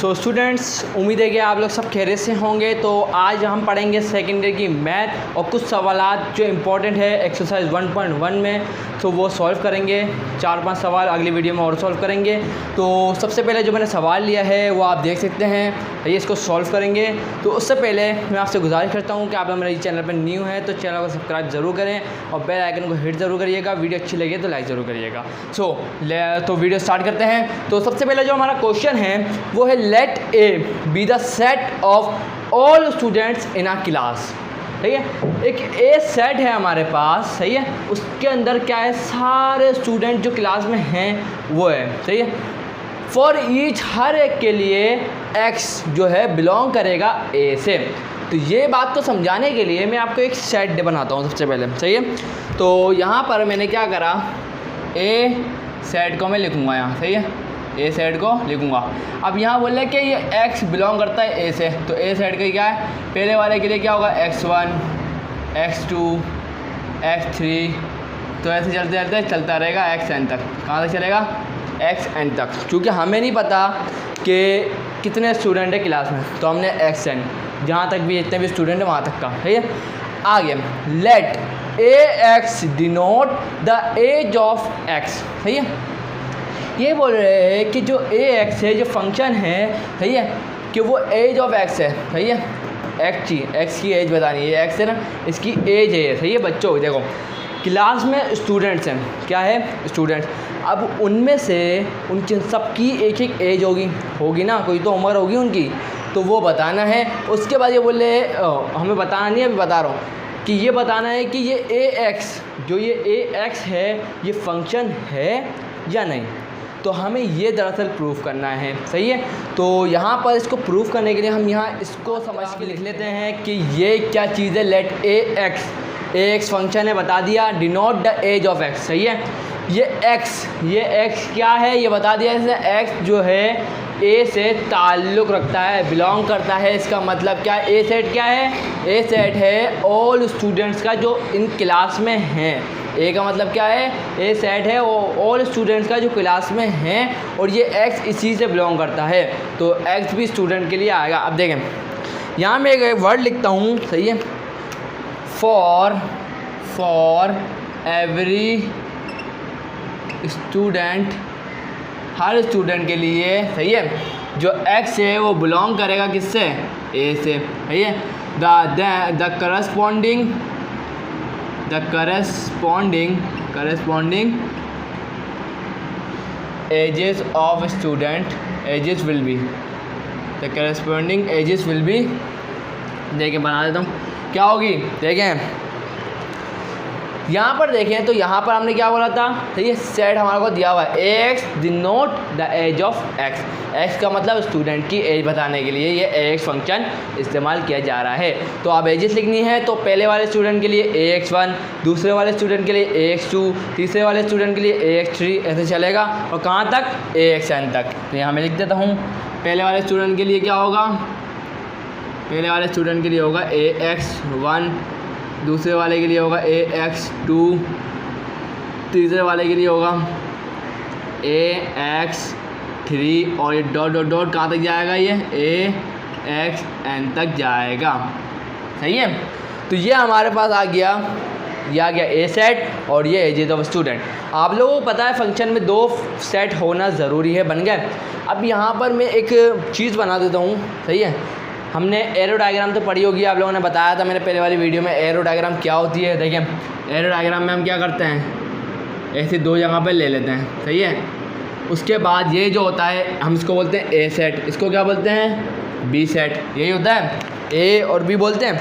So students, उम्मीद है कि आप लोग सब खैरियत से होंगे। तो आज हम पढ़ेंगे सेकेंड ईयर की मैथ और कुछ सवालात जो इम्पोर्टेंट है एक्सरसाइज 1.1 में, तो वो सॉल्व करेंगे। 4-5 सवाल अगली वीडियो में और सॉल्व करेंगे। तो सबसे पहले जो मैंने सवाल लिया है वो आप देख सकते हैं, ये इसको सॉल्व करेंगे। तो उससे पहले मैं आपसे गुजारिश करता हूँ कि आप लोग मेरे चैनल पर न्यू हैं तो चैनल को सब्सक्राइब ज़रूर करें और बेल आइकन को हिट ज़रूर करिएगा। वीडियो अच्छी लगे तो लाइक ज़रूर करिएगा। तो वीडियो स्टार्ट करते हैं। तो सबसे पहले जो हमारा क्वेश्चन है वो है let A be the set of all students in a class. ठीक है, एक ए सेट है हमारे पास, सही है। उसके अंदर क्या है, सारे स्टूडेंट जो क्लास में हैं वो है, सही है। फॉर ईच, हर एक के लिए एक्स जो है बिलोंग करेगा ए से। तो ये बात को समझाने के लिए मैं आपको एक सेट बनाता हूँ सबसे पहले, सही है। तो यहाँ पर मैंने क्या करा, ए सेट को मैं लिखूँगा यहाँ, सही है, ए सेट को लिखूँगा। अब यहाँ बोल रहे कि ये एक्स बिलोंग करता है ए से, तो ए सेट का क्या है, पहले वाले के लिए क्या होगा, x1 x2 x3, तो ऐसे चलते चलता रहेगा xn तक। कहाँ तक चलेगा, xn तक। क्योंकि हमें नहीं पता कि कितने स्टूडेंट है क्लास में, तो हमने xn, जहाँ तक भी जितने भी स्टूडेंट है वहाँ तक का, ठीक है। आगे let ax denote the age of x, सही है। ये बोल रहे हैं कि जो ax है, जो फंक्शन है, सही है, कि वो एज ऑफ x है, सही है। x की एज बतानी है, ये x है ना, इसकी एज है, सही है। बच्चों देखो, क्लास में स्टूडेंट्स हैं, क्या है, स्टूडेंट्स। अब उनमें से उनकी सबकी एक एक एज होगी ना, कोई तो उम्र होगी उनकी, तो वो बताना है। उसके बाद ये बोले हमें बताना नहीं, अभी बता रहा हूँ कि ये बताना है कि ये ax, जो ये ax है, ये फंक्शन है या नहीं। तो हमें ये दरअसल प्रूफ करना है, सही है। तो यहाँ पर इसको प्रूफ करने के लिए हम यहाँ इसको समझ के लिख लेते हैं कि ये क्या चीज़ है, लेट ax फंक्शन है, बता दिया। Denote the age of x, सही है। ये x क्या है, ये बता दिया। इसने x जो है ए से ताल्लुक़ रखता है, बिलोंग करता है। इसका मतलब क्या है, ए सेट क्या है, ए सेट है ऑल स्टूडेंट्स का जो इन क्लास में हैं। ए का मतलब क्या है, ए सेट है ऑल स्टूडेंट्स का जो क्लास में हैं, और ये x इसी से बिलोंग करता है, तो x भी स्टूडेंट के लिए आएगा। अब देखें, यहाँ मैं एक वर्ड लिखता हूँ, सही है, for every student, her student के लिए, सही है, जो x है वो बिलोंग करेगा किससे, ए से, सही है। The corresponding ages of student, ages will be, the corresponding ages will be, देखें बना देता हूँ क्या होगी। देखें यहाँ पर, देखें तो यहाँ पर हमने क्या बोला था, तो ये सेट हमारे को दिया हुआ है, x denote the age of x का मतलब स्टूडेंट की एज बताने के लिए ये ax फंक्शन इस्तेमाल किया जा रहा है। तो अब एजेस लिखनी है, तो पहले वाले स्टूडेंट के लिए ax1, दूसरे वाले स्टूडेंट के लिए ax2, तीसरे वाले स्टूडेंट के लिए ax3, ऐसे चलेगा, और कहाँ तक, axn तक। तो यहाँ मैं लिख देता हूँ, पहले वाले स्टूडेंट के लिए क्या होगा, पहले वाले स्टूडेंट के लिए होगा ax1, दूसरे वाले के लिए होगा ax2, तीसरे वाले के लिए होगा ax3, और ये डॉट डॉट डॉट कहाँ तक जाएगा, ये axn तक जाएगा, सही है। तो ये हमारे पास आ गया, ये आ गया ए सेट और ये एजेस ऑफ स्टूडेंट। आप लोगों को पता है फंक्शन में 2 सेट होना ज़रूरी है, बन गए। अब यहाँ पर मैं एक चीज़ बना देता हूँ, सही है। हमने एरो डायग्राम तो पढ़ी होगी, आप लोगों ने बताया था मैंने पहले वाली वीडियो में एरो डायग्राम क्या होती है। देखिए एरो डायग्राम में हम क्या करते हैं, ऐसे 2 जगह पर ले लेते हैं, सही है। उसके बाद ये जो होता है हम इसको बोलते हैं ए सेट, इसको क्या बोलते हैं, बी सेट, यही होता है, ए और बी बोलते हैं।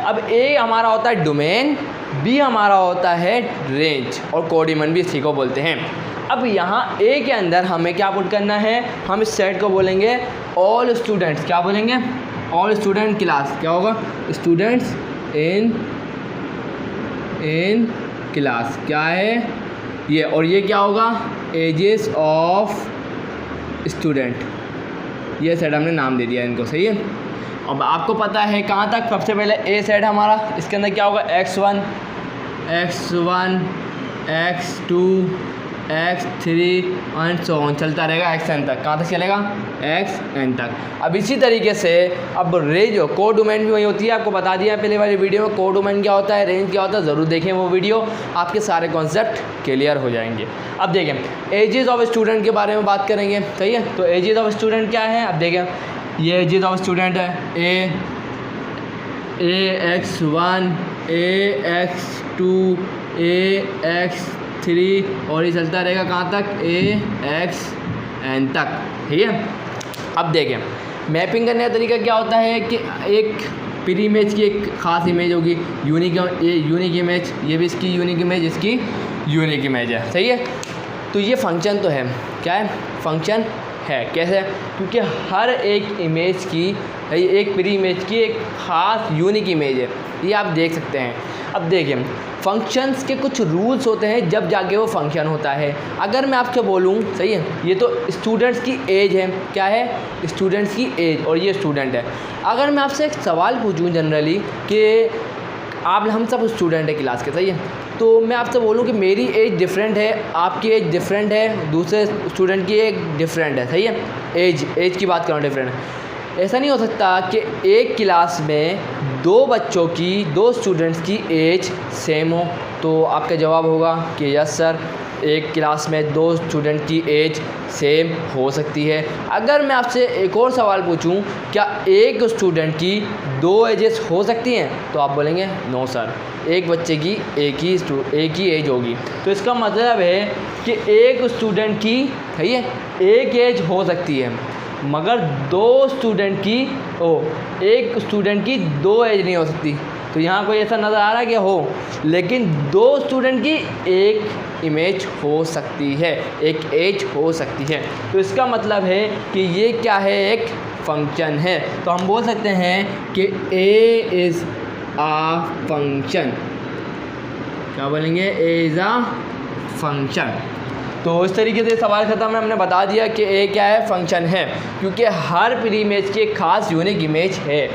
अब ए हमारा होता है डोमेन, बी हमारा होता है रेंज, और कोडिमन भी इसी को बोलते हैं। अब यहाँ ए के अंदर हमें क्या पुट करना है, हम इस सेट को बोलेंगे ऑल स्टूडेंट्स, क्या बोलेंगे, ऑल स्टूडेंट क्लास, क्या होगा, स्टूडेंट्स इन क्लास, क्या है ये, और ये क्या होगा, एजेस ऑफ स्टूडेंट। ये सेट हमने नाम दे दिया इनको, सही है। अब आपको पता है कहाँ तक, सबसे पहले ए सेट हमारा, इसके अंदर क्या होगा, x1 x2 x3 and so on चलता रहेगा xn तक। कहाँ तक चलेगा? xn तक। अब इसी तरीके से अब रेंज कोड डोमेन भी वही होती है, आपको बता दिया पहले वाली वीडियो में कोड डोमेन क्या होता है, रेंज क्या होता है, ज़रूर देखें वो वीडियो, आपके सारे कॉन्सेप्ट क्लियर हो जाएंगे। अब देखें एजेस ऑफ स्टूडेंट के बारे में बात करेंगे, सही है। तो एजेस ऑफ स्टूडेंट क्या है? अब देखें ये एजेस ऑफ स्टूडेंट है AX1 AX2 AX3 और ये चलता रहेगा कहाँ तक? AXN तक, ठीक है। अब देखें मैपिंग करने का तरीका क्या होता है कि एक प्री इमेज की एक ख़ास इमेज होगी, यूनिक इमेज, ये भी इसकी यूनिक इमेज, इसकी यूनिक इमेज है, सही है। तो ये फंक्शन तो है, क्या है? फंक्शन है। कैसे? क्योंकि हर एक इमेज की, एक प्री इमेज की एक ख़ास यूनिक इमेज है, ये आप देख सकते हैं। अब देखिए फंक्शंस के कुछ रूल्स होते हैं जब जाके वो फंक्शन होता है। अगर मैं आपसे बोलूँ, सही है, ये तो स्टूडेंट्स की एज है, क्या है? स्टूडेंट्स की एज, और ये स्टूडेंट है। अगर मैं आपसे एक सवाल पूछूँ जनरली कि हम सब स्टूडेंट है क्लास के, सही है, तो मैं आपसे बोलूँ कि मेरी एज डिफरेंट है, आपकी एज डिफरेंट है, दूसरे स्टूडेंट की एज डिफरेंट है, सही है। एज की बात करूँ डिफरेंट है, ऐसा नहीं हो सकता कि एक क्लास में दो स्टूडेंट्स की एज सेम हो। तो आपका जवाब होगा कि यस सर, एक क्लास में 2 स्टूडेंट की एज सेम हो सकती है। अगर मैं आपसे एक और सवाल पूछूं, क्या एक स्टूडेंट की 2 एजेस हो सकती हैं? तो आप बोलेंगे नो सर, एक बच्चे की एक ही एज होगी। तो इसका मतलब है कि एक स्टूडेंट की, सही है, एक एज हो सकती है, मगर एक स्टूडेंट की 2 एज नहीं हो सकती। तो यहाँ कोई ऐसा नज़र आ रहा है कि हो, लेकिन 2 स्टूडेंट की एक इमेज हो सकती है, एक एज हो सकती है। तो इसका मतलब है कि ये क्या है? एक फंक्शन है। तो हम बोल सकते हैं कि A इज़ आ फंक्शन। क्या बोलेंगे? A is a function. तो इस तरीके से सवाल ख़त्म है। हमने बता दिया कि ए क्या है? फंक्शन है, क्योंकि हर प्री इमेज की एक ख़ास यूनिक इमेज है।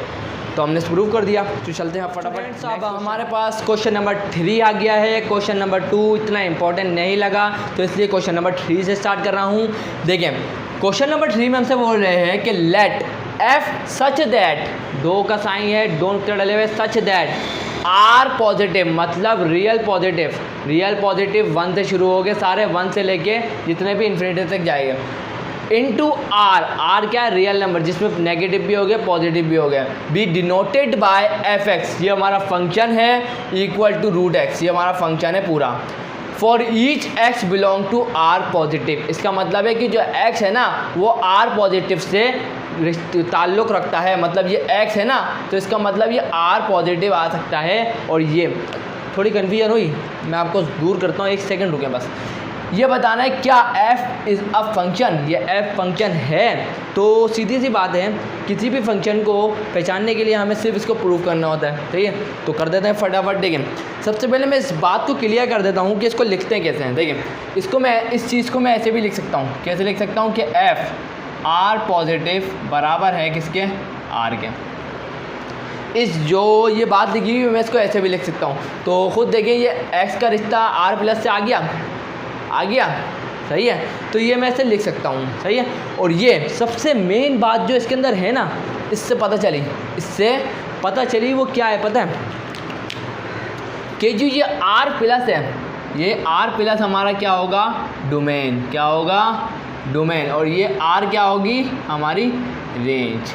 तो हमने प्रूव कर दिया। तो चलते हैं फटाफट। अब हमारे पास क्वेश्चन नंबर 3 आ गया है। क्वेश्चन नंबर 2 इतना इंपॉर्टेंट नहीं लगा, तो इसलिए क्वेश्चन नंबर 3 से स्टार्ट कर रहा हूँ। देखिए क्वेश्चन नंबर 3 में हमसे बोल रहे हैं कि लेट एफ सच दैट, 2 का साइन है, 2 नुक्ते डले हुए, सच दैट आर पॉजिटिव, मतलब रियल पॉजिटिव 1 से शुरू हो गए, सारे 1 से लेके जितने भी इन्फिनिटी तक जाएंगे, इनटू आर क्या है? रियल नंबर, जिसमें नेगेटिव भी हो गया पॉजिटिव भी हो गया, B denoted by F x, ये हमारा फंक्शन है, इक्वल टू रूट एक्स, ये हमारा फंक्शन है पूरा। For each x belong to R positive, इसका मतलब है कि जो एक्स है ना वो आर पॉजिटिव से ताल्लुक़ रखता है, मतलब ये एक्स है ना, तो इसका मतलब ये आर पॉजिटिव आ सकता है। और ये थोड़ी कन्फ्यूजन हुई, मैं आपको दूर करता हूँ, 1 सेकंड रुकें बस। ये बताना है क्या f इज़ अ फंक्शन, ये f फंक्शन है। तो सीधी सी बात है, किसी भी फंक्शन को पहचानने के लिए हमें सिर्फ इसको प्रूव करना होता है, ठीक है। तो कर देते हैं फटाफट। देखिए सबसे पहले मैं इस बात को क्लियर कर देता हूँ कि इसको लिखते हैं कैसे हैं। देखिए इस चीज़ को मैं ऐसे भी लिख सकता हूँ, कैसे लिख सकता हूँ कि f आर पॉजिटिव बराबर है किसके? आर के। ये बात लिखी हुई मैं इसको ऐसे भी लिख सकता हूँ। तो खुद देखिए ये x का रिश्ता आर प्लस से आ गया, सही है। तो ये मैं ऐसे लिख सकता हूँ, सही है। और ये सबसे मेन बात जो इसके अंदर है ना, इससे पता चली वो क्या है पता है? कि जो ये आर प्लस है, ये आर प्लस हमारा क्या होगा? डोमेन। क्या होगा? डोमेन। और ये आर क्या होगी? हमारी रेंज।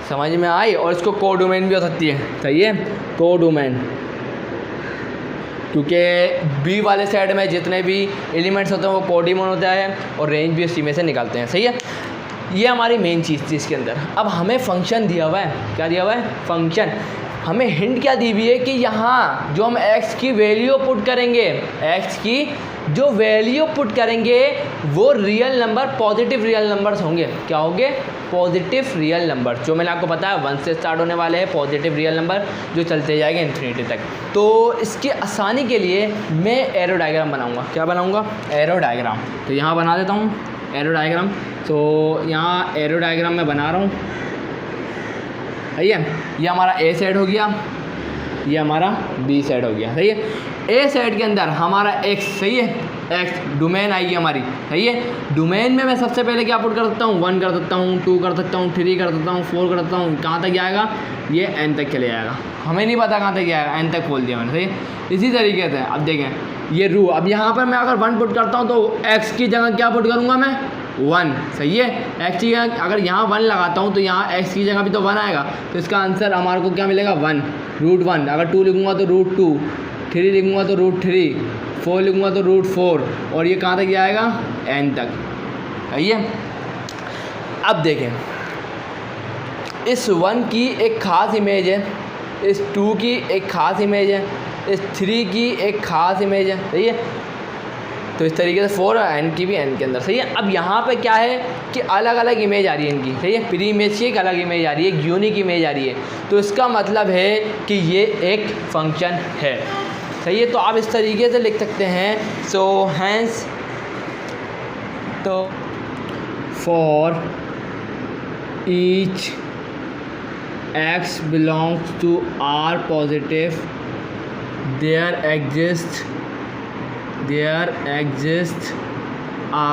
समझ में आई? और इसको कोडोमेन भी हो सकती है, सही है, कोडोमेन, क्योंकि बी वाले साइड में जितने भी एलिमेंट्स होते हैं वो कोडोमेन होता है, और रेंज भी उसी में से निकालते हैं, सही है। ये हमारी मेन चीज़ थी इसके अंदर। अब हमें फंक्शन दिया हुआ है, क्या दिया हुआ है? फंक्शन। हमें हिंट क्या दी हुई है कि यहाँ जो हम x की वैल्यू पुट करेंगे, x की जो वैल्यू पुट करेंगे वो real number, positive real numbers होंगे। क्या होंगे? पॉजिटिव रियल नंबर, जो मैंने आपको बताया 1 से स्टार्ट होने वाले हैं, पॉजिटिव रियल नंबर जो चलते जाएंगे इन्फिनिटी तक। तो इसकी आसानी के लिए मैं एरो डायग्राम बनाऊँगा। क्या बनाऊँगा? Arrow diagram. तो यहाँ बना देता हूँ एरो डायग्राम। तो यहाँ एरो डायग्राम मैं बना रहा हूँ, सही है। ये हमारा ए साइड हो गया, ये हमारा बी साइड हो गया, सही है। ए साइड के अंदर हमारा एक्स, सही है, एक्स डोमेन आएगी हमारी, सही है। डोमेन में मैं सबसे पहले क्या पुट कर सकता हूँ, 1 कर सकता हूँ, 2 कर सकता हूँ, 3 कर सकता हूँ, 4 कर सकता हूँ, कहाँ तक जाएगा, ये n तक चले जाएगा, हमें नहीं पता कहाँ तक जाएगा, n तक खोल दिया मैंने, सही है। इसी तरीके से अब देखें ये रू, अब यहाँ पर मैं अगर 1 पुट करता हूँ तो x की जगह क्या पुट करूँगा मैं, 1, सही है। x की जगह अगर यहाँ 1 लगाता हूँ तो यहाँ x की जगह भी तो 1 आएगा, तो इसका आंसर हमारे को क्या मिलेगा, 1 √1। अगर 2 लिखूँगा तो √2, 3 लिखूँगा तो √3, 4 लिखूँगा तो √4, और ये कहाँ तक जाएगा, n तक, सही है। अब देखें इस 1 की एक ख़ास इमेज है, इस 2 की एक ख़ास इमेज है, इस 3 की एक ख़ास इमेज है, सही है। तो इस तरीके से 4 और n की भी n के अंदर, सही है। अब यहाँ पे क्या है कि अलग अलग इमेज आ रही है इनकी, सही है। प्री इमेज की एक अलग इमेज आ रही है, एक यूनिक इमेज आ रही है, तो इसका मतलब है कि ये एक फंक्शन है, सही है। तो आप इस तरीके से लिख सकते हैं, सो हैंस तो for each x belongs to R positive there exists a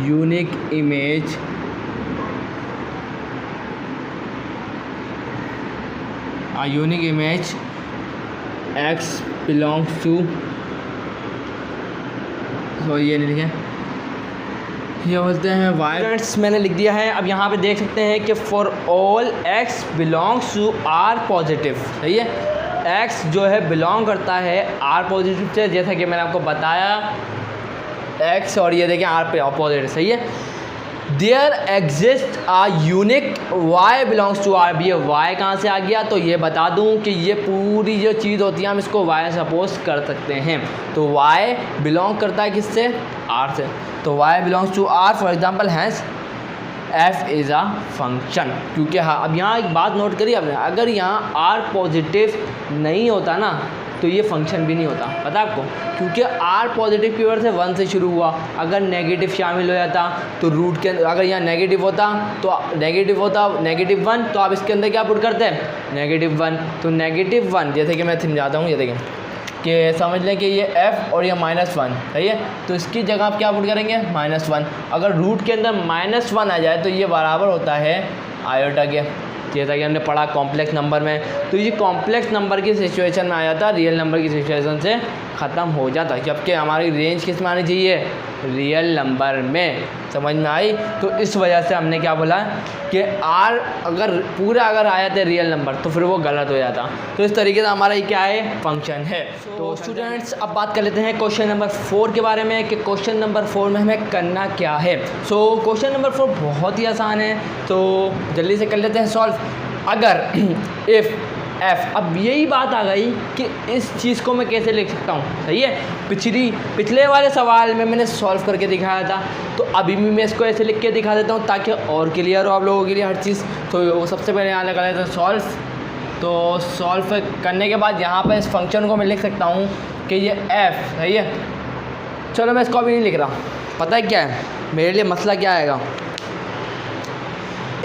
unique image x belongs to, so ये नहीं लिखे, ये बोलते हैं y। फ्रेंड्स मैंने लिख दिया है। अब यहाँ पे देख सकते हैं कि for all x belongs to R positive, सही है। x जो है बिलोंग करता है R पॉजिटिव से, जैसा कि मैंने आपको बताया x और ये देखें R पे ऑपोजिट, सही है। There exist a unique y belongs to R। ये y कहाँ से आ गया, तो ये बता दूँ कि ये पूरी जो चीज़ होती है हम इसको y सपोज कर सकते हैं। तो y बिलोंग करता है किससे, R से, तो y belongs to R, for example hence f is a function. क्योंकि हाँ अब यहाँ एक बात नोट करिए आपने, अगर यहाँ R पॉजिटिव नहीं होता ना तो ये फंक्शन भी नहीं होता, पता आपको, क्योंकि R पॉजिटिव की वजह से 1 से शुरू हुआ। अगर नेगेटिव शामिल हो जाता तो रूट के अंदर, अगर यहाँ नेगेटिव होता -1, तो आप इसके अंदर क्या पुट करते हैं, -1। तो -1 जैसे कि मैं समझाता हूँ, ये देखें कि समझ लें कि ये f और ये -1, सही है। तो इसकी जगह आप क्या पुट करेंगे, -1। अगर रूट के अंदर -1 आ जाए तो ये बराबर होता है आयोटा के, जैसा कि हमने पढ़ा कॉम्प्लेक्स नंबर में। तो ये कॉम्प्लेक्स नंबर की सिचुएशन में आ जाता, रियल नंबर की सिचुएशन से ख़त्म हो जाता, जबकि हमारी रेंज किस में आनी चाहिए, रियल नंबर में। समझ में आई। तो इस वजह से हमने क्या बोला कि R अगर आ जाते रियल नंबर तो फिर वो गलत हो जाता। तो इस तरीके से हमारा ये क्या है, फंक्शन है। तो स्टूडेंट्स अब बात कर लेते हैं क्वेश्चन नंबर 4 के बारे में कि क्वेश्चन नंबर 4 में हमें करना क्या है। सो क्वेश्चन नंबर 4 बहुत ही आसान है, तो जल्दी से कर लेते हैं सॉल्व। अगर इफ़ f, अब यही बात आ गई कि इस चीज़ को मैं कैसे लिख सकता हूँ, सही है। पिछले वाले सवाल में मैंने सॉल्व करके दिखाया था, तो अभी भी मैं इसको ऐसे लिख के दिखा देता हूँ ताकि और क्लियर हो आप लोगों के लिए हर चीज़। तो सबसे पहले यहाँ लगा लेते हैं सॉल्व। तो सॉल्व करने के बाद यहाँ पर इस फंक्शन को मैं लिख सकता हूँ कि ये f, सही है। चलो मैं इसको अभी नहीं लिख रहा, पता है क्या है मेरे लिए मसला क्या आएगा,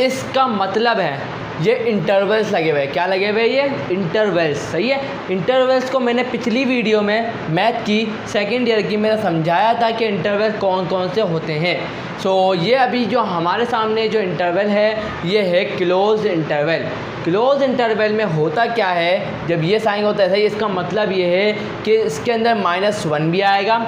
इसका मतलब है ये इंटरवल्स लगे हुए हैं। क्या लगे हुए हैं, ये इंटरवल्स, सही है। इंटरवल्स को मैंने पिछली वीडियो में मैथ की सेकंड ईयर की मैंने समझाया था कि इंटरवल कौन कौन से होते हैं। सो ये अभी जो हमारे सामने जो इंटरवल है ये है क्लोज इंटरवल। क्लोज इंटरवल में होता क्या है, जब ये साइन होता है सही, इसका मतलब ये है कि इसके अंदर -1 भी आएगा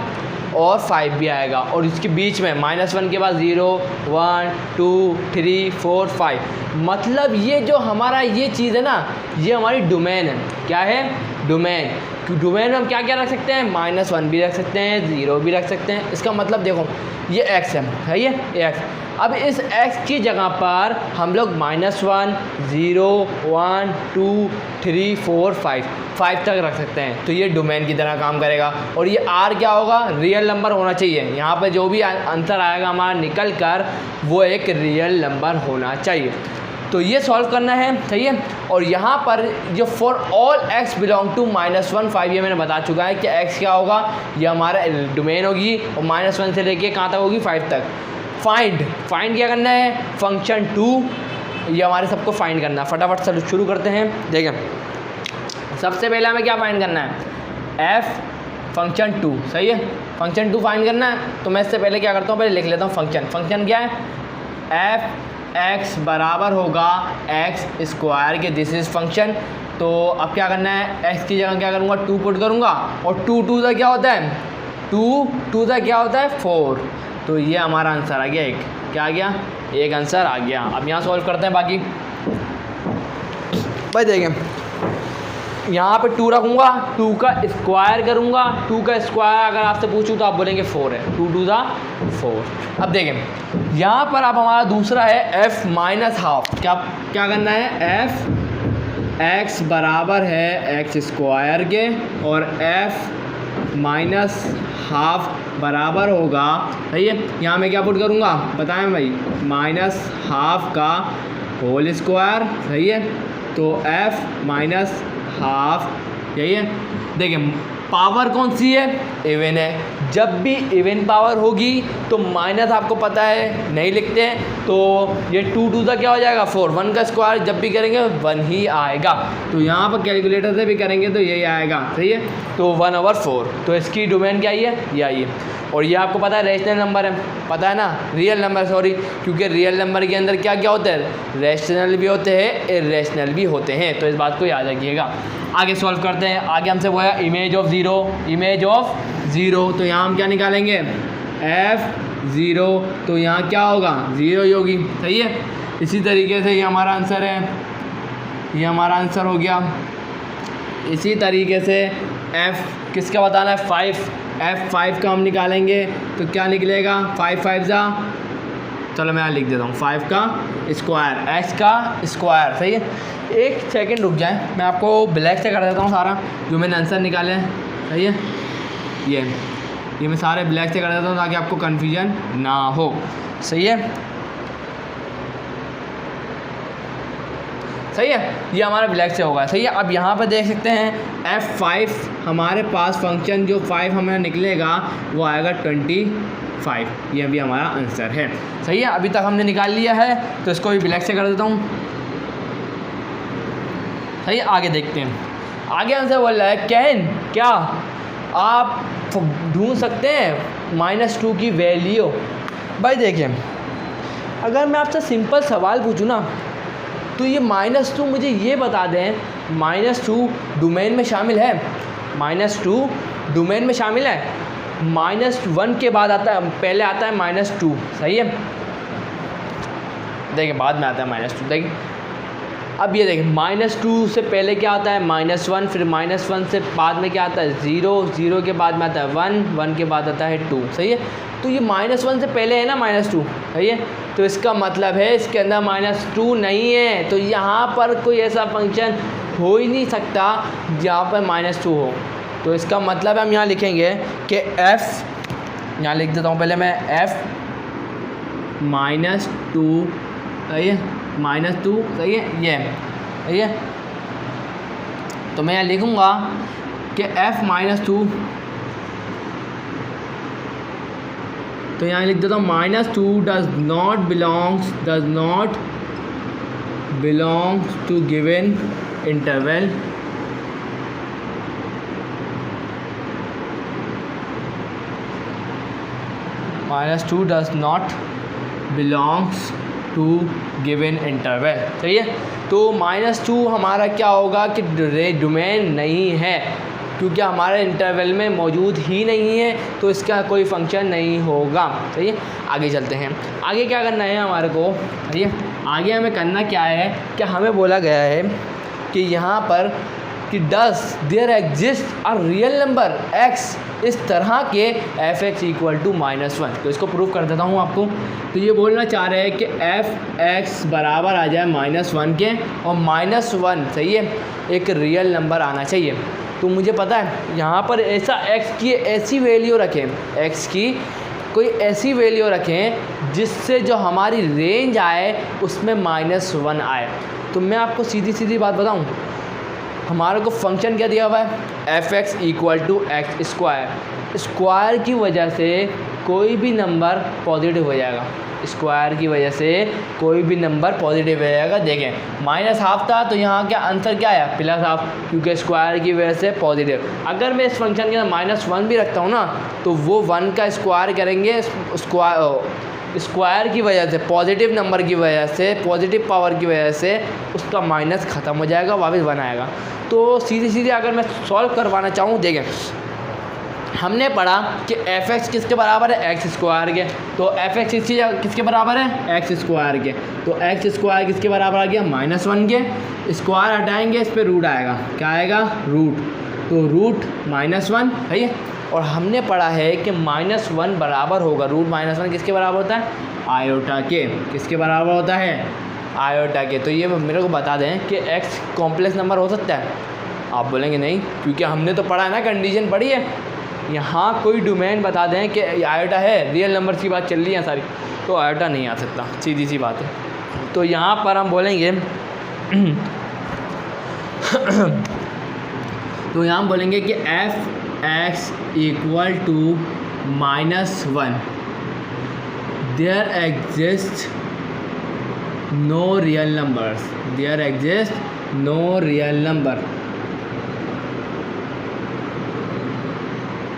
और 5 भी आएगा, और इसके बीच में -1 के बाद 0 1 2 3 4 5। मतलब ये जो हमारा ये चीज़ है ना, ये हमारी डोमेन है। क्या है, डोमेन। डोमेन में हम क्या क्या रख सकते हैं, -1 भी रख सकते हैं, 0 भी रख सकते हैं। इसका मतलब देखो ये x है, सही है, x। अब इस x की जगह पर हम लोग -1 0 1 2 3 4 5 तक रख सकते हैं। तो ये डोमेन की तरह काम करेगा। और ये r क्या होगा, रियल नंबर होना चाहिए। यहाँ पर जो भी आंसर आएगा हमारा निकल कर वो एक रियल नंबर होना चाहिए। तो ये सॉल्व करना है, सही है। और यहाँ पर जो for all x belong to -1 5, ये मैंने बता चुका है कि x क्या होगा, ये हमारा डोमेन होगी और -1 से लेके कहाँ तक होगी, 5 तक। फाइंड क्या करना है, फंक्शन 2, ये हमारे सबको फाइंड करना है। फटाफट से शुरू करते हैं। देखें सबसे पहले हमें क्या फाइंड करना है, f फंक्शन 2, सही है। फंक्शन 2 फाइंड करना है, तो मैं इससे पहले क्या करता हूँ, पहले लिख लेता हूँ फंक्शन क्या है, एफ एक्स बराबर होगा एक्स स्क्वायर के, दिस इज़ फंक्शन। तो अब क्या करना है, एक्स की जगह क्या करूँगा, 2 पुट करूँगा, और 2 2 का क्या होता है, 2 2 का क्या होता है 4। तो ये हमारा आंसर आ गया एक, क्या आ गया, एक आंसर आ गया। अब यहाँ सॉल्व करते हैं बाकी। भाई देखें यहाँ पे 2 रखूँगा, 2 का स्क्वायर करूँगा, 2 का स्क्वायर अगर आपसे पूछूँ तो आप बोलेंगे 4 है, 2 2 दा 4। अब देखें यहाँ पर अब हमारा दूसरा है एफ माइनस हाफ। क्या करना है, एफ एक्स बराबर है एक्स स्क्वायर के, और एफ माइनस हाफ बराबर होगा, सही है, यहाँ मैं क्या पुट करूँगा बताएं भाई, माइनस हाफ का होल स्क्वायर, सही है। तो एफ माइनस हाफ, यही है। देखिए पावर कौन सी है, इवन है, जब भी इवन पावर होगी तो माइनस आपको पता है नहीं लिखते हैं, तो ये 2 2 का क्या हो जाएगा 4, 1 का स्क्वायर जब भी करेंगे 1 ही आएगा। तो यहाँ पर कैलकुलेटर से भी करेंगे तो यही आएगा, सही है। तो 1/4, तो इसकी डोमेन क्या है, ये आई है। और ये आपको पता है रेशनल नंबर है, पता है ना, रियल नंबर, सॉरी, क्योंकि रियल नंबर के अंदर क्या क्या होते हैं, रेशनल भी होते हैं, इरेशनल भी होते हैं, तो इस बात को याद रखिएगा। आगे सॉल्व करते हैं। आगे हमसे वो है इमेज ऑफ ज़ीरो, तो यहाँ हम क्या निकालेंगे, f0, तो यहाँ क्या होगा 0 ही होगी, सही है। इसी तरीके से ये हमारा आंसर है, ये हमारा आंसर हो गया। इसी तरीके से f किसका बताना है, 5 का हम निकालेंगे तो क्या निकलेगा, 5 5 जा, चलो मैं यहाँ लिख देता हूँ 5 का स्क्वायर, x का स्क्वायर, सही है। एक सेकंड रुक जाए, मैं आपको ब्लैक से कर देता हूँ सारा जो मैंने आंसर निकाले हैं, सही है। ये मैं सारे ब्लैक से कर देता हूँ ताकि आपको कन्फ्यूजन ना हो, सही है, सही है। ये हमारा ब्लैक से होगा, सही है। अब यहाँ पर देख सकते हैं f5 हमारे पास फंक्शन जो 5 हमें निकलेगा वो आएगा 25, ये भी हमारा आंसर है, सही है। अभी तक हमने निकाल लिया है तो इसको भी ब्लैक से कर देता हूँ, सही है। आगे देखते हैं, आगे आंसर बोल रहा है कैन, क्या आप ढूंढ सकते हैं -2 की वैल्यू। भाई देखिए अगर मैं आपसे सिंपल सवाल पूछूँ ना तो ये -2 मुझे ये बता दें, -2 डोमेन में शामिल है, -2 डोमेन में शामिल है, -1 के बाद आता है, पहले आता है -2, सही है। देखिए बाद में आता है -2, देखिए अब ये देखें -2 से पहले क्या आता है -1, फिर -1 से बाद में क्या आता है 0, 0 के बाद में आता है 1, 1 के बाद आता है 2, सही है। तो ये -1 से पहले है ना -2, सही है। तो इसका मतलब है इसके अंदर -2 नहीं है, तो यहाँ पर कोई ऐसा फंक्शन हो ही नहीं सकता जहाँ पर -2 हो। तो इसका मतलब हम यहाँ लिखेंगे कि f, यहाँ लिख देता हूँ पहले मैं, f -2, सही है, -2, सही है, ये सही है। तो मैं यहाँ लिखूँगा कि f -2, तो यहाँ लिख देता हूँ -2 does not belongs to given interval, -2 does not belongs to given interval, सही है। तो -2 हमारा क्या होगा कि डोमेन नहीं है, क्योंकि हमारे इंटरवल में मौजूद ही नहीं है, तो इसका कोई फंक्शन नहीं होगा, सही है। आगे चलते हैं, आगे क्या करना है हमारे को, सही है। आगे हमें करना क्या है कि हमें बोला गया है कि यहाँ पर कि does there exist a real number x, इस तरह के f(x) = -1। तो इसको प्रूव कर देता हूँ आपको। तो ये बोलना चाह रहे हैं कि f(x) बराबर आ जाए -1 के, और -1, सही है, एक रियल नंबर आना चाहिए। तो मुझे पता है यहाँ पर ऐसा x की ऐसी वैल्यू रखें, x की कोई ऐसी वैल्यू रखें जिससे जो हमारी रेंज आए उसमें -1 आए। तो मैं आपको सीधी सीधी बात बताऊँ, हमारे को फंक्शन क्या दिया हुआ है, f(x) = x²। स्क्वायर की वजह से कोई भी नंबर पॉजिटिव हो जाएगा, स्क्वायर की वजह से कोई भी नंबर पॉजिटिव हो जाएगा। देखें माइनस हाफ था तो यहाँ क्या आंसर क्या आया, प्लस हाफ, क्योंकि स्क्वायर की वजह से पॉजिटिव। अगर मैं इस फंक्शन के अंदर -1 भी रखता हूँ ना तो वो 1 का स्क्वायर करेंगे, स्क्वायर की वजह से, पॉजिटिव नंबर की वजह से, पॉजिटिव पावर की वजह से उसका माइनस ख़त्म हो जाएगा, वापस 1 आएगा। तो सीधे सीधे अगर मैं सॉल्व करवाना चाहूँ, देखें हमने पढ़ा कि f(x) किसके बराबर है, x स्क्वायर के। तो f(x) किसके बराबर है, x स्क्वायर के। तो x स्क्वायर किसके बराबर आ गया, -1 के। स्क्वायर हटाएंगे, इस पर रूट आएगा, क्या आएगा, रूट। तो रूट -1 है। और हमने पढ़ा है कि -1 बराबर होगा, रूट -1 किसके बराबर होता है, आयोटा के। किसके बराबर होता है, आयोटा के। तो ये मेरे को बता दें कि x कॉम्प्लेक्स नंबर हो सकता है। आप बोलेंगे नहीं, क्योंकि हमने तो पढ़ा है ना, कंडीशन पढ़ी है। यहाँ कोई डोमेन बता दें कि आयोटा है, रियल नंबर की बात चल रही है सारी, तो आयोटा नहीं आ सकता, सीधी सी बात है। तो यहाँ पर हम बोलेंगे तो यहाँ हम बोलेंगे कि f(x) = -1, there exist no real numbers, there exist no real number.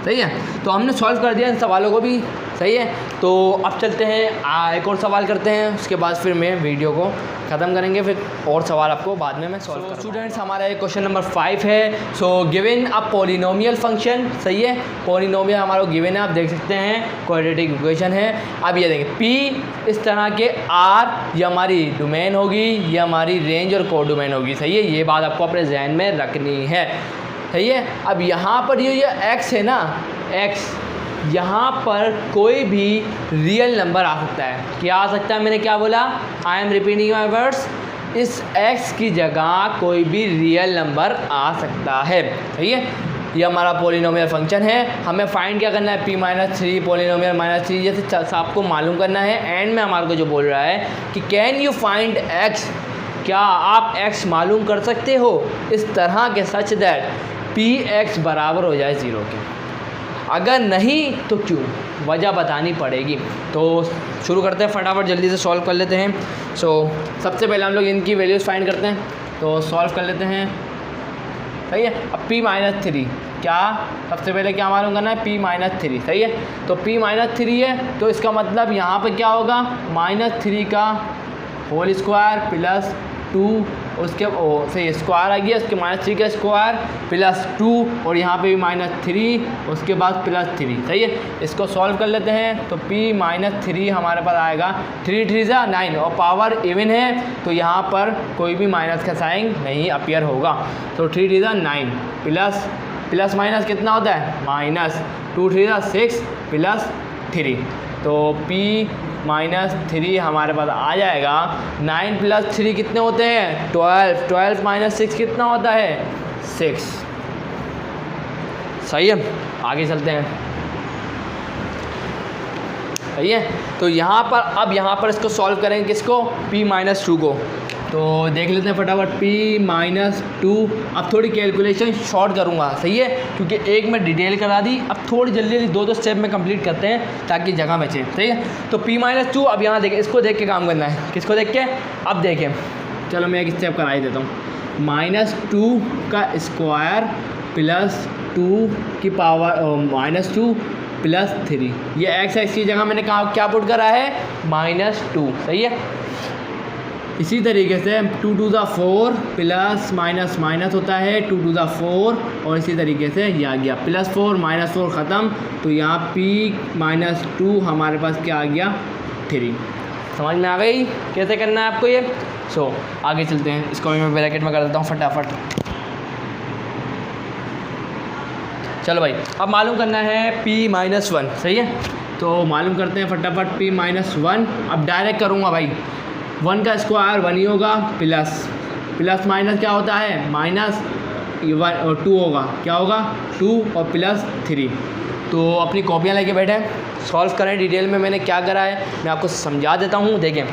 सही है। तो हमने सॉल्व कर दिया इन सवालों को भी, सही है। तो अब चलते हैं एक और सवाल करते हैं, उसके बाद फिर मैं वीडियो को ख़त्म करेंगे, फिर और सवाल आपको बाद में मैं सॉल्व करूँगा। स्टूडेंट्स हमारा ये क्वेश्चन नंबर 5 है। So given a polynomial function, सही है। पॉलिनोमियल हमारा गिवन है, आप देख सकते हैं क्वाड्रेटिक इक्वेशन है। अब ये देखें P इस तरह के R, ये हमारी डोमेन होगी, ये हमारी रेंज और कोडोमेन होगी, सही है। ये बात आपको अपने जहन में रखनी है, सही है। अब यहाँ पर ये x है ना, x, यहाँ पर कोई भी रियल नंबर आ सकता है। क्या आ सकता है, मैंने क्या बोला, I am repeating my words, इस x की जगह कोई भी रियल नंबर आ सकता है, सही है। ये हमारा पॉलिनोमियल फंक्शन है। हमें फाइंड क्या करना है, P-3 पॉलिनोमियल -3 जैसे आपको मालूम करना है। एंड में हमारे को जो बोल रहा है कि कैन यू फाइंड x, क्या आप x मालूम कर सकते हो इस तरह के, सच दैट Px बराबर हो जाए 0 के। अगर नहीं तो क्यों, वजह बतानी पड़ेगी। तो शुरू करते हैं, फटाफट जल्दी से सॉल्व कर लेते हैं। सबसे पहले हम लोग इनकी वैल्यूज़ फाइंड करते हैं, तो सॉल्व कर लेते हैं, सही है। अब P-3 क्या, सबसे पहले क्या मालूम करना है, P-3, सही है। तो P-3 है, तो इसका मतलब यहाँ पर क्या होगा, -3 का होल स्क्वायर प्लस 2, उसके सही स्क्वायर आ गया, उसके -3 का स्क्वायर प्लस 2, और यहाँ पे भी -3, उसके बाद +3, सही है। इसको सॉल्व कर लेते हैं। तो P-3 हमारे पास आएगा 3 3 9, और पावर इवन है तो यहाँ पर कोई भी माइनस का साइन नहीं अपीयर होगा। तो 3 3 9 प्लस माइनस कितना होता है, -2 3 6 +3। तो P-3 हमारे पास आ जाएगा। 9 + 3 कितने होते हैं, 12, 12 - 6 कितना होता है, 6, सही है। आगे चलते हैं, सही है। तो यहाँ पर इसको सॉल्व करेंगे, किसको, P-2 को। तो देख लेते हैं फटाफट P-2। अब थोड़ी कैलकुलेशन शॉर्ट करूँगा, सही है, क्योंकि एक में डिटेल करा दी। अब थोड़ी जल्दी जल्दी 2 स्टेप में कंप्लीट करते हैं ताकि जगह बचे, सही है। तो P-2, अब यहाँ देखें, इसको देख के काम करना है। किसको देख के, अब देखें, चलो मैं एक स्टेप करा ही देता हूँ। -2 का स्क्वायर प्लस 2 की पावर -2 +3, ये x की जगह मैंने कहा क्या पुट करा है, -2, सही है। इसी तरीके से 2 2 4 प्लस माइनस होता है 2 2 4, और इसी तरीके से ये आ गया +4 -4 ख़त्म। तो यहाँ P-2 हमारे पास क्या आ गया, 3। समझ में आ गई कैसे करना है आपको ये। आगे चलते हैं, इसको भी मैं ब्रैकेट में कर देता हूँ फटाफट। चलो भाई, अब मालूम करना है P-1, सही है। तो मालूम करते हैं फटाफट P-1। अब डायरेक्ट करूँगा भाई, 1 का स्क्वायर 1 ही होगा, प्लस माइनस क्या होता है, -1 और 2 होगा, क्या होगा, 2 और +3। तो अपनी कॉपियाँ लेके बैठे सॉल्व करें। डिटेल में मैंने क्या करा है मैं आपको समझा देता हूँ। देखें,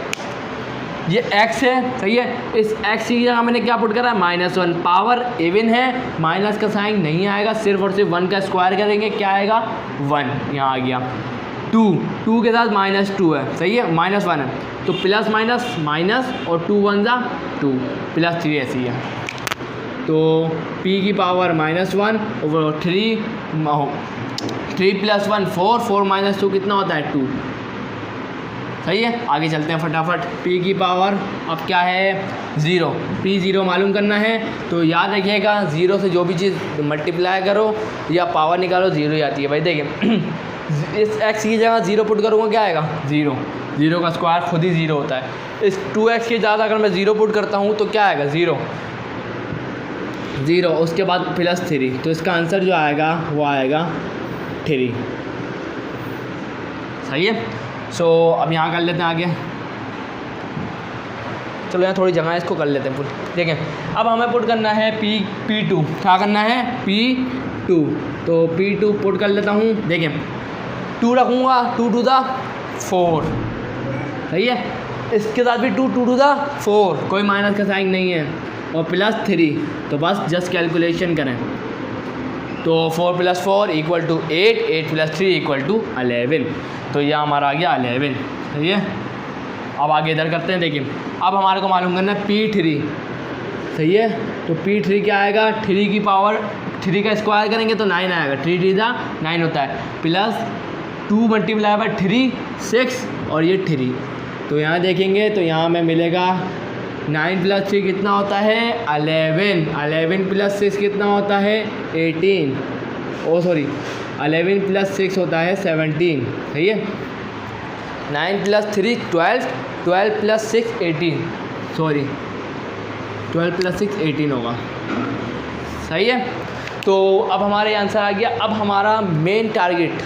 ये x है, सही है। इस x की जगह मैंने क्या पुट करा है, -1, पावर इवन है, माइनस का साइन नहीं आएगा, सिर्फ और सिर्फ 1 का स्क्वायर करेंगे, क्या आएगा, 1, यहाँ आ गया। टू के साथ -2 है, सही है, -1 है, तो प्लस माइनस माइनस और 2 1 जा 2 प्लस 3 ऐसी है। तो p की पावर -1 और 3 + 1 4, 4 - 2 कितना होता है 2, सही है। आगे चलते हैं फटाफट। p की पावर अब क्या है 0, p 0 मालूम करना है, तो याद रखिएगा 0 से जो भी चीज़ मल्टीप्लाई करो या पावर निकालो 0 ही आती है भाई। देखिए इस x की जगह 0 पुट करूँगा क्या आएगा 0, 0 का स्क्वायर खुद ही 0 होता है। इस 2x की ज़्यादा अगर मैं 0 पुट करता हूँ तो क्या आएगा 0, उसके बाद +3, तो इसका आंसर जो आएगा वो आएगा 3, सही है। सो अब यहाँ कर लेते हैं आगे, चलो यहाँ थोड़ी जगह है इसको कर लेते हैं पुट। देखें अब हमें पुट करना है P2, क्या करना है P2, तो P2 पुट कर लेता हूँ। देखें 2 रखूँगा 2 to the 4, सही है, इसके साथ भी 2 to the 4, कोई माइनस का साइन नहीं है, और +3, तो बस जस्ट कैलकुलेशन करें, तो 4 + 4 = 8, 8 + 3 = 11, तो यह हमारा आ गया 11, सही है। अब आगे इधर करते हैं। देखिए अब हमारे को मालूम करना है P3, सही है, तो P3 क्या आएगा 3 की पावर 3 का स्क्वायर करेंगे तो 9 आएगा, 3 3 जा 9 होता है, प्लस 2 × 3 6 और ये 3, तो यहाँ देखेंगे तो यहाँ में मिलेगा 9 + 3 कितना होता है 11, 11 + 6 कितना होता है 18, 11 + 6 होता है 17, सही है। 9 + 3 12, 12 + 6 18, 12 + 6 18 होगा, सही है। तो अब हमारे आंसर आ गया। अब हमारा मेन टारगेट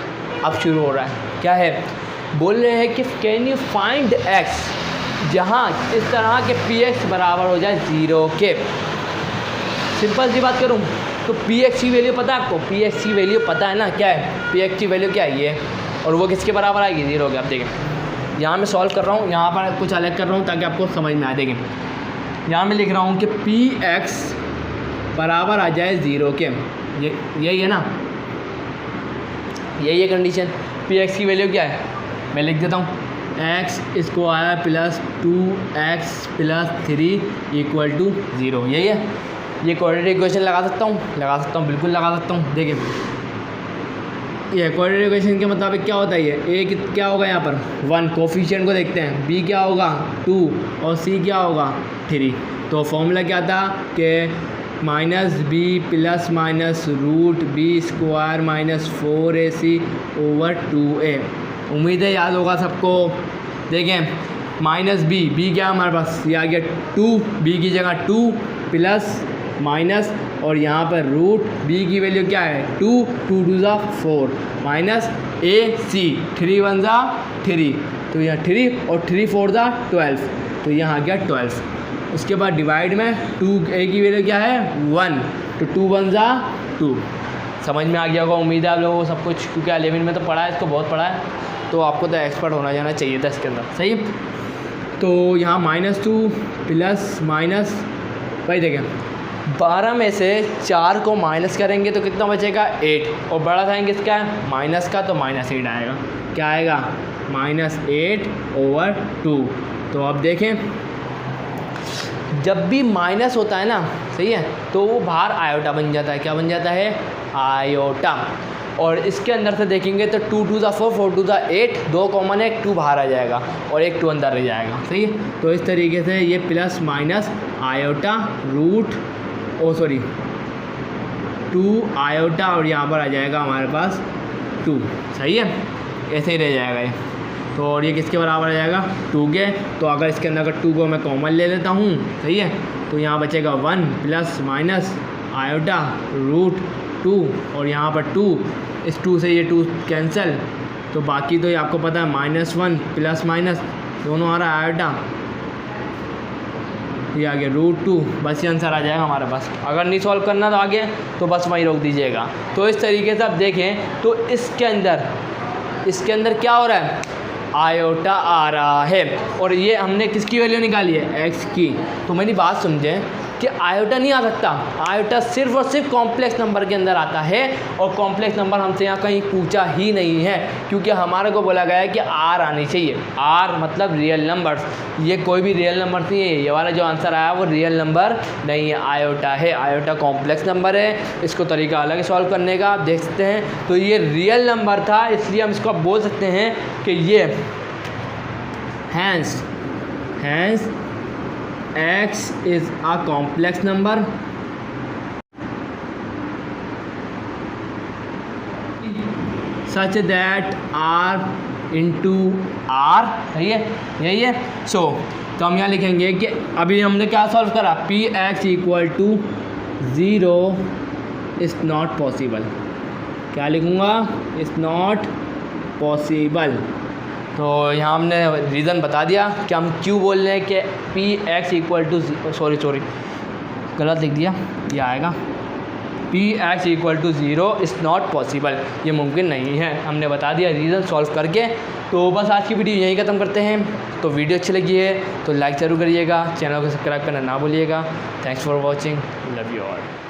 अब शुरू हो रहा है, क्या है, बोल रहे हैं कि कैन यू फाइंड x जहाँ इस तरह के px बराबर हो जाए 0 के। सिंपल सी बात करूँ तो px की वैल्यू पता है आपको, px की वैल्यू पता है ना, क्या है px की वैल्यू क्या है ये, और वो किसके बराबर आएगी 0 के। आप देखें यहाँ मैं सॉल्व कर रहा हूँ, यहाँ पर कुछ अलग कर रहा हूँ ताकि आपको समझ में आए। देखें यहाँ मैं लिख रहा हूँ कि px बराबर आ जाए 0 के, यही है ना, यही है कंडीशन। px की वैल्यू क्या है मैं लिख देता हूँ, x square plus 2x plus 3 = 0, यही है। ये क्वाड्रेटिक इक्वेशन लगा सकता हूँ, बिल्कुल लगा सकता हूँ। देखिए ये क्वाड्रेटिक इक्वेशन के मुताबिक क्या होता है, ये a क्या होगा यहाँ पर 1, कोफिशिएंट को देखते हैं, b क्या होगा 2 और c क्या होगा 3। तो फॉर्मूला क्या था कि -b ± √b² -4ac / 2a। उम्मीद है याद होगा सबको। देखें -b क्या हमारे पास, ये आ गया 2, b की जगह 2 प्लस माइनस और यहाँ पर रूट b की वैल्यू क्या है 2, 2 2 जा 4 माइनस ac 3 1 जा 3, तो यहाँ 3 और 3 4 जा 12, तो यहाँ आ गया 12। उसके बाद डिवाइड में 2a की वैल्यू क्या है 1, तो 2 1 जा 2। समझ में आ गया होगा उम्मीद है आप लोगों को सब कुछ, क्योंकि 11 में तो पढ़ा है, इसको बहुत पढ़ा है, तो आपको तो एक्सपर्ट होना जाना चाहिए था इसके अंदर, सही। तो यहाँ -2 प्लस माइनस, भाई देखें 12 में से 4 को माइनस करेंगे तो कितना बचेगा 8, और बड़ा साइन किसका है माइनस का, तो -8 आएगा। क्या आएगा -8/2। तो अब देखें जब भी माइनस होता है ना, सही है, तो वो बाहर आयोटा बन जाता है। क्या बन जाता है आयोटा। और इसके अंदर से देखेंगे तो 2 2 जा 4, 4 2 जा 8, 2 कॉमन है, 2 बाहर आ जाएगा और 1 2 अंदर रह जाएगा, सही है। तो इस तरीके से ये plus minus iota root 2 iota और यहाँ पर आ जाएगा हमारे पास 2, सही है, ऐसे ही रह जाएगा ये। तो और ये किसके बराबर आ जाएगा 2 के। तो अगर इसके अंदर अगर 2 को मैं कॉमन ले लेता हूँ, सही है, तो यहाँ बचेगा 1 प्लस माइनस आयोटा रूट 2 और यहाँ पर 2, इस 2 से ये 2 कैंसिल, तो बाकी तो ये आपको पता है -1 प्लस माइनस दोनों आ रहा है आयोटा, ये आ गया √2। बस ये आंसर आ जाएगा हमारे पास। अगर नहीं सॉल्व करना तो आगे तो बस वहीं रोक दीजिएगा। तो इस तरीके से आप देखें तो इसके अंदर क्या हो रहा है आयोटा आ रहा है, और ये हमने किसकी वैल्यू निकाली है x की। तो मेरी बात समझें, कि आयोटा नहीं आ सकता, आयोटा सिर्फ और सिर्फ कॉम्प्लेक्स नंबर के अंदर आता है, और कॉम्प्लेक्स नंबर हमसे यहाँ कहीं पूछा ही नहीं है, क्योंकि हमारे को बोला गया है कि आर आनी चाहिए। आर मतलब रियल नंबर्स, ये कोई भी रियल नंबर नहीं है, ये वाला जो आंसर आया वो रियल नंबर नहीं है, आयोटा है। आयोटा कॉम्प्लेक्स नंबर है, इसको तरीका अलग है सॉल्व करने का, आप देख सकते हैं। तो ये रियल नंबर था, इसलिए हम इसको बोल सकते हैं कि ये hence x is a complex number such that r into r, यही है। तो हम यहाँ लिखेंगे कि अभी हमने क्या सॉल्व करा, P x equal to 0 is not possible. क्या लिखूँगा, इज़ नॉट पॉसिबल। तो यहाँ हमने रीज़न बता दिया कि हम क्यों बोल रहे हैं कि P x equal to, sorry गलत लिख दिया, ये आएगा P x equal to 0 is not possible, ये मुमकिन नहीं है। हमने बता दिया रीज़न सॉल्व करके। तो बस आज की वीडियो यहीं ख़त्म करते हैं। तो वीडियो अच्छी लगी है तो लाइक ज़रूर करिएगा, चैनल को सब्सक्राइब करना ना भूलिएगा। Thanks for watching, love you all.